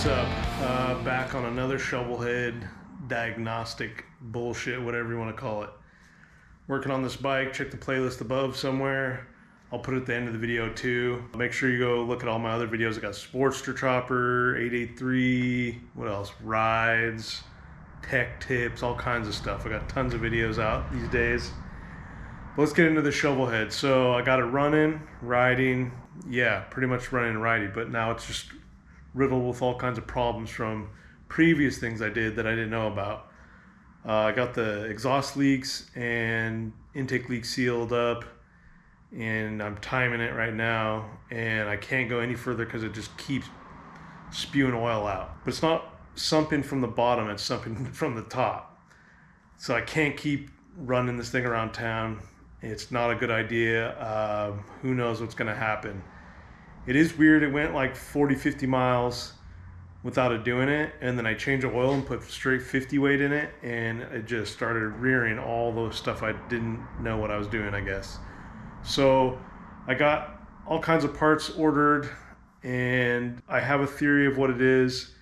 What's up? Back on another Shovelhead diagnostic bullshit, whatever you want to call it. Working on this bike. Check the playlist above somewhere. I'll put it at the end of the video too. Make sure you go look at all my other videos. I got Sportster Chopper, 883, what else? Rides, tech tips, all kinds of stuff. I got tons of videos out these days. But let's get into the Shovelhead. So I got it running, riding, yeah, pretty much running and riding, but now it's just riddled with all kinds of problems from previous things I did that I didn't know about. I got the exhaust leaks and intake leaks sealed up, and I'm timing it right now, and I can't go any further because it just keeps spewing oil out. But it's not sumping from the bottom, it's sumping from the top. So I can't keep running this thing around town. It's not a good idea. Who knows what's gonna happen. It is weird, it went like 40-50 miles without it doing it, and then I changed the oil and put straight 50 weight in it, and it just started rearing all those stuff I didn't know what I was doing, I guess. So I got all kinds of parts ordered, and I have a theory of what it is,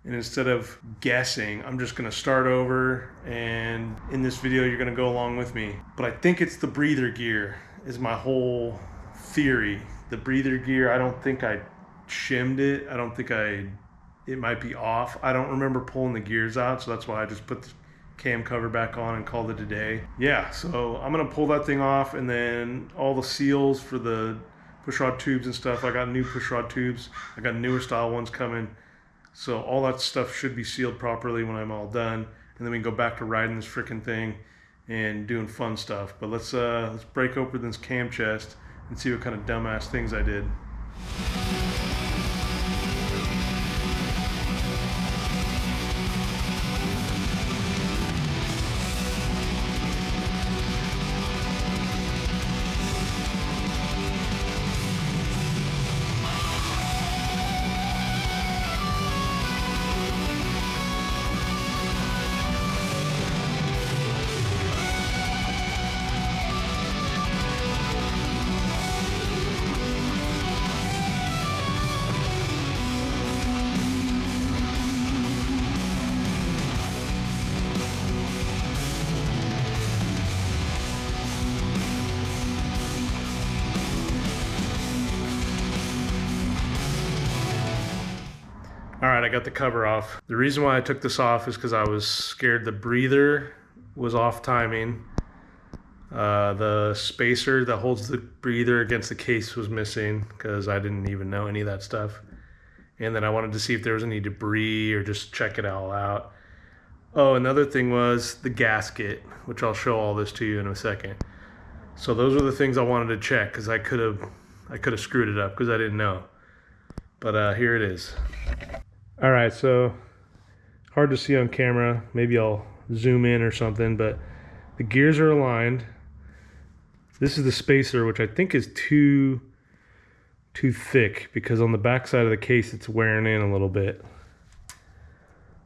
and instead of guessing, I'm just gonna start over, and in this video you're gonna go along with me. But I think it's the breather gear is my whole theory. The breather gear, I don't think I shimmed it. I don't think it might be off. I don't remember pulling the gears out, so that's why I just put the cam cover back on and called it a day. Yeah, so I'm gonna pull that thing off, and then all the seals for the pushrod tubes and stuff, I got new pushrod tubes. I got newer style ones coming. So all that stuff should be sealed properly when I'm all done. And then we can go back to riding this freaking thing and doing fun stuff. But let's break open this cam chest and see what kind of dumbass things I did. All right, I got the cover off. The reason why I took this off is because I was scared the breather was off timing. The spacer that holds the breather against the case was missing because I didn't even know any of that stuff. And then I wanted to see if there was any debris or just check it all out. Oh, another thing was the gasket, which I'll show all this to you in a second. So those are the things I wanted to check because I could have screwed it up because I didn't know. But here it is. All right, so hard to see on camera. Maybe I'll zoom in or something, but the gears are aligned. This is the spacer, which I think is too thick because on the back side of the case, it's wearing in a little bit.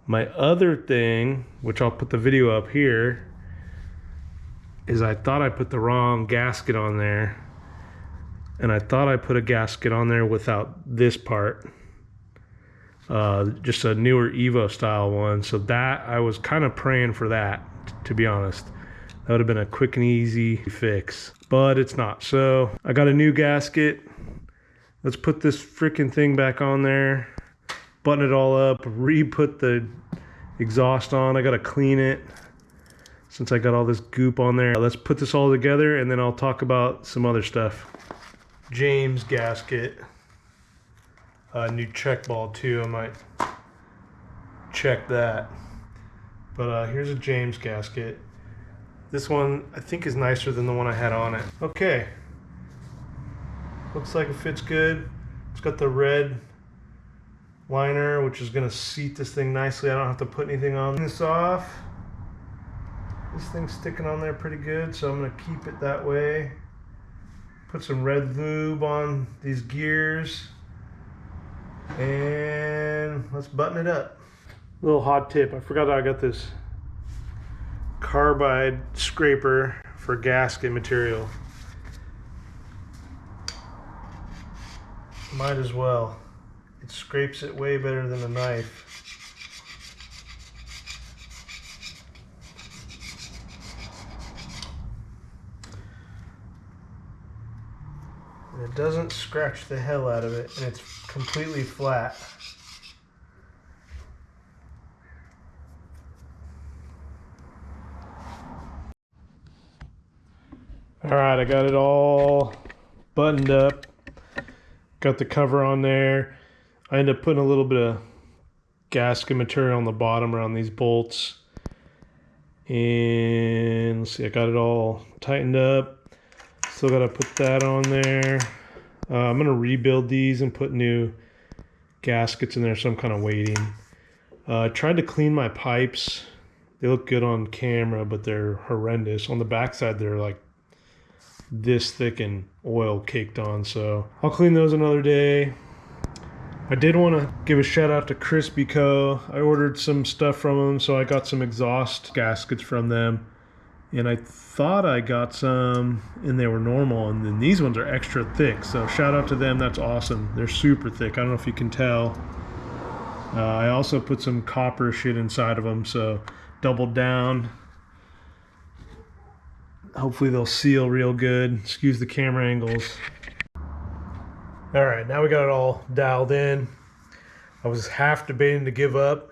My other thing, which I'll put the video up here, is I thought I put the wrong gasket on there, and I thought I put a gasket on there without this part. Just a newer Evo style one. So that, I was kind of praying for that, to be honest. That would have been a quick and easy fix, but it's not. So I got a new gasket. Let's put this freaking thing back on there, button it all up, re-put the exhaust on. I got to clean it since I got all this goop on there. Let's put this all together, and then I'll talk about some other stuff. James gasket. New check ball too, I might check that. But here's a James gasket. This one I think is nicer than the one I had on it. Okay, looks like it fits good. It's got the red liner, which is gonna seat this thing nicely. I don't have to put anything on this off. This thing's sticking on there pretty good, so I'm gonna keep it that way. Put some red lube on these gears. And let's button it up. Little hot tip, I forgot I got this carbide scraper for gasket material. Might as well. It scrapes it way better than a knife. And it doesn't scratch the hell out of it, and it's completely flat. Alright, I got it all buttoned up. Got the cover on there. I ended up putting a little bit of gasket material on the bottom around these bolts. And let's see, I got it all tightened up. Still got to put that on there. I'm going to rebuild these and put new gaskets in there, so I'm kind of waiting. I tried to clean my pipes. They look good on camera, but they're horrendous. On the backside, they're like this thick and oil caked on, so I'll clean those another day. I did want to give a shout out to Crispy Co. I ordered some stuff from them, so I got some exhaust gaskets from them. And I thought I got some and they were normal, and then these ones are extra thick, so shout out to them. That's awesome. They're super thick. I don't know if you can tell. I also put some copper shit inside of them, so doubled down. Hopefully they'll seal real good. Excuse the camera angles. All right, now we got it all dialed in. I was half debating to give up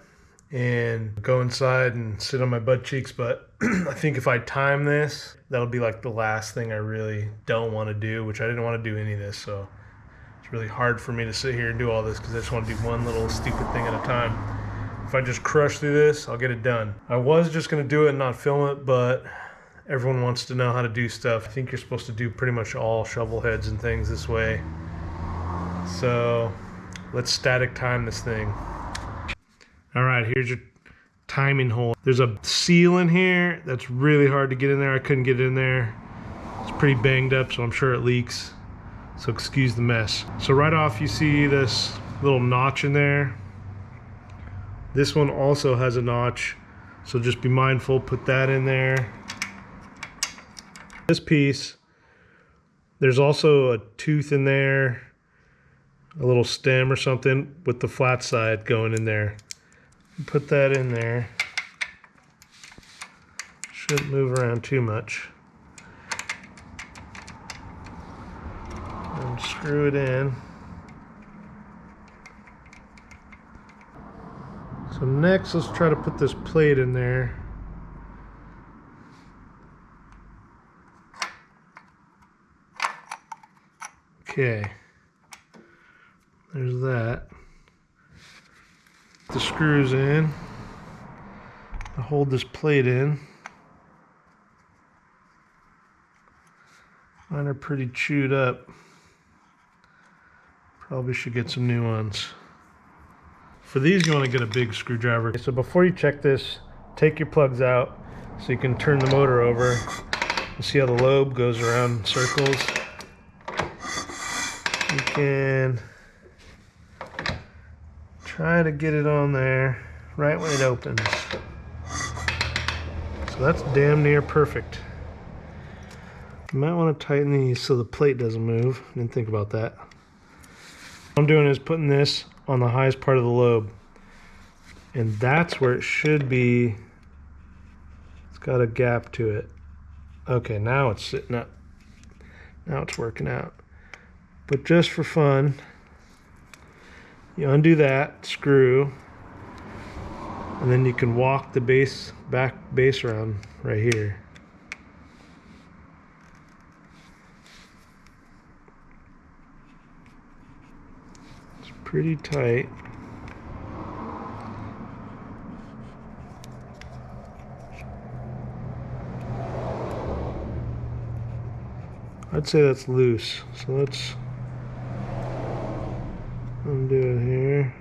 and go inside and sit on my butt cheeks, but I think if I time this, that'll be like the last thing I really don't want to do, which I didn't want to do any of this, so it's really hard for me to sit here and do all this because I just want to do one little stupid thing at a time. If I just crush through this, I'll get it done. I was just going to do it and not film it, but everyone wants to know how to do stuff. I think you're supposed to do pretty much all shovel heads and things this way. So let's static time this thing. All right, here's your timing hole. There's a seal in here that's really hard to get in there. I couldn't get it in there. It's pretty banged up, so I'm sure it leaks. So excuse the mess. So right off you see this little notch in there. This one also has a notch, so just be mindful, put that in there. This piece, there's also a tooth in there, a little stem or something with the flat side going in there. Put that in there. Shouldn't move around too much. And screw it in. So next, let's try to put this plate in there. Okay. There's that. The screws in to hold this plate in. Mine are pretty chewed up. Probably should get some new ones. For these, you want to get a big screwdriver. So before you check this, take your plugs out so you can turn the motor over and see how the lobe goes around in circles. You can try to get it on there right when it opens. So that's damn near perfect. You might want to tighten these so the plate doesn't move. I didn't think about that. What I'm doing is putting this on the highest part of the lobe. And that's where it should be. It's got a gap to it. Okay, now it's sitting up. Now it's working out. But just for fun, you undo that screw, and then you can walk the back base around right here. It's pretty tight. I'd say that's loose, so let's undo it here.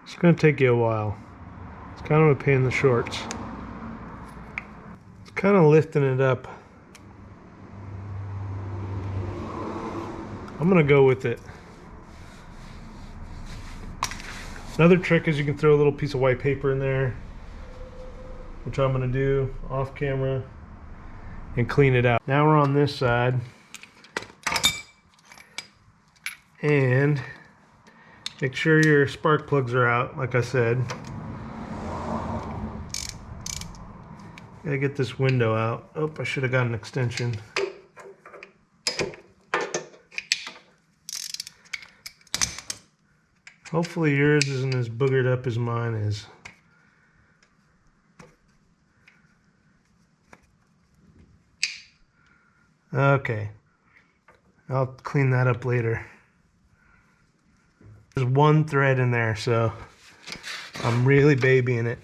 It's going to take you a while. It's kind of a pain in the shorts. It's kind of lifting it up. I'm going to go with it. Another trick is you can throw a little piece of white paper in there which I'm going to do off camera and clean it out. Now we're on this side, and make sure your spark plugs are out, like I said. Gotta get this window out. Oh, I should have got an extension. Hopefully yours isn't as boogered up as mine is. Okay, I'll clean that up later. There's one thread in there, so I'm really babying it.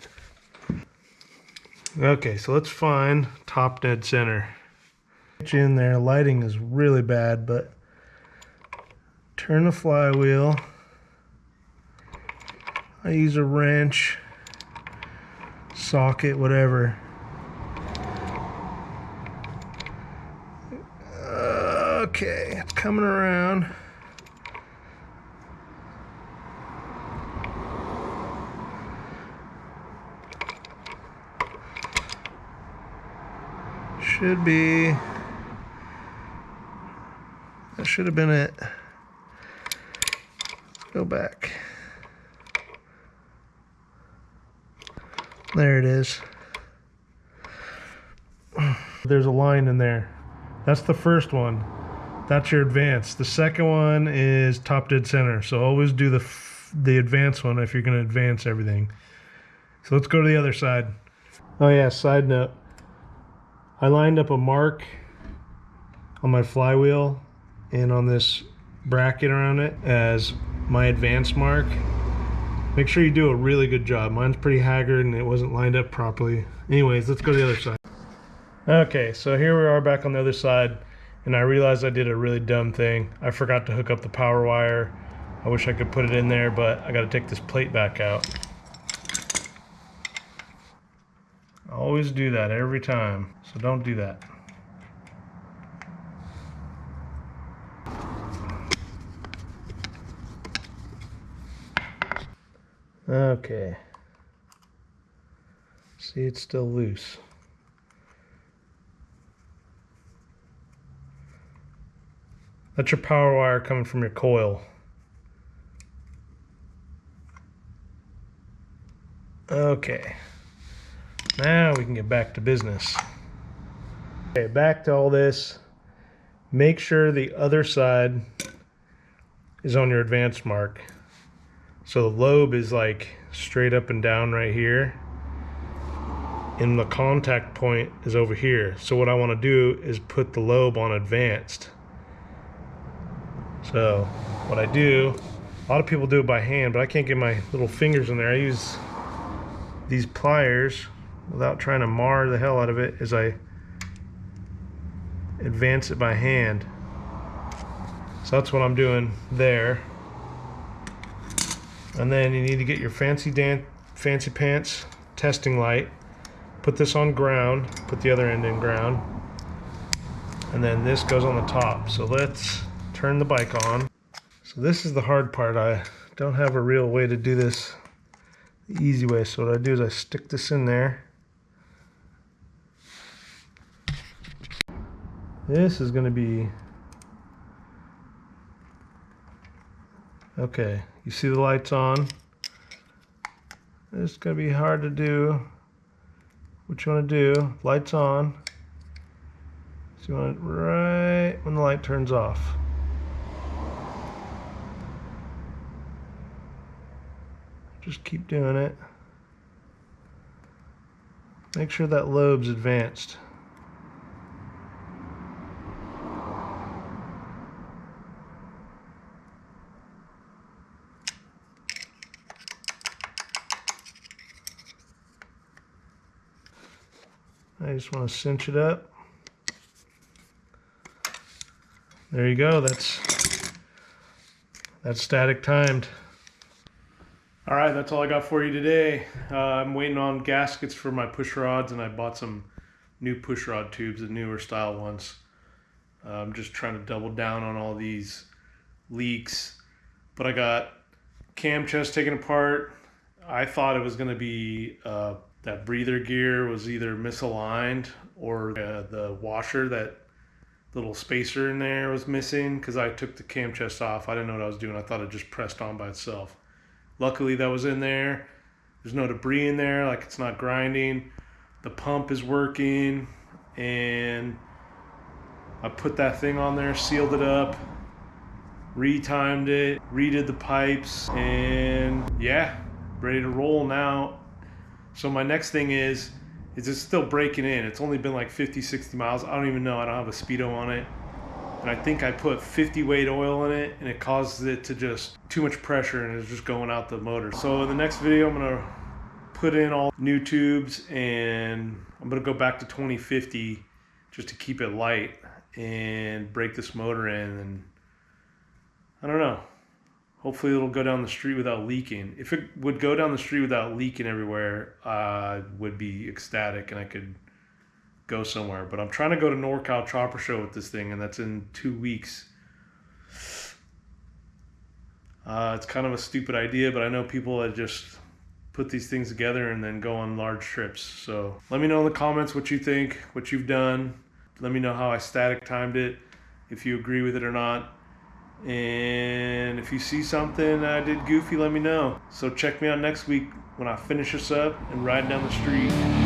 Okay, so let's find top dead center. Get you in there. Lighting is really bad, but turn the flywheel. I use a wrench, socket, whatever. Okay, it's coming around. Should be. That should have been it. Let's go back. There it is. There's a line in there. That's the first one. That's your advance. The second one is top dead center. So always do the advanced one if you're going to advance everything. So let's go to the other side. Oh yeah, side note. I lined up a mark on my flywheel and on this bracket around it as my advance mark. Make sure you do a really good job. Mine's pretty haggard and it wasn't lined up properly. Anyways, let's go to the other side. Okay, so here we are back on the other side, and I realized I did a really dumb thing. I forgot to hook up the power wire. I wish I could put it in there, but I gotta take this plate back out. I always do that every time, so don't do that. Okay. See, it's still loose. That's your power wire coming from your coil. Okay. Now we can get back to business. Okay, back to all this. Make sure the other side is on your advance mark. So the lobe is like straight up and down right here. And the contact point is over here. So what I want to do is put the lobe on advanced. So what I do, a lot of people do it by hand, but I can't get my little fingers in there. I use these pliers without trying to mar the hell out of it as I advance it by hand. So that's what I'm doing there. And then you need to get your fancy pants testing light. Put this on ground, put the other end in ground. And then this goes on the top. So let's turn the bike on. So this is the hard part. I don't have a real way to do this the easy way. So what I do is I stick this in there. This is going to be okay. You see the lights on. It's going to be hard to do. What you want to do, lights on. So you want it right when the light turns off. Just keep doing it. Make sure that lobe's advanced. I just want to cinch it up. There you go. That's static timed. All right, that's all I got for you today. I'm waiting on gaskets for my push rods, and I bought some new push rod tubes, the newer style ones. I'm just trying to double down on all these leaks. But I got cam chest taken apart. I thought it was going to be that breather gear was either misaligned or the washer, that little spacer in there, was missing, because I took the cam chest off. I didn't know what I was doing. I thought it just pressed on by itself. Luckily that was in there. There's no debris in there, like it's not grinding. The pump is working, and I put that thing on there, sealed it up, retimed it, redid the pipes, and yeah, ready to roll now. So my next thing is it's still breaking in. It's only been like 50, 60 miles. I don't even know. I don't have a speedo on it. And I think I put 50 weight oil in it, and it causes it to just too much pressure, and it's just going out the motor. So in the next video, I'm gonna put in all new tubes, and I'm gonna go back to 2050 just to keep it light and break this motor in. And I don't know. Hopefully it'll go down the street without leaking. If it would go down the street without leaking everywhere, I would be ecstatic and I could go somewhere. But I'm trying to go to NorCal Chopper Show with this thing, and that's in 2 weeks. It's kind of a stupid idea, but I know people that just put these things together and then go on large trips. So let me know in the comments what you think, what you've done. Let me know how I static timed it, if you agree with it or not. And if you see something I did goofy, let me know. So check me out next week when I finish this up and ride down the street.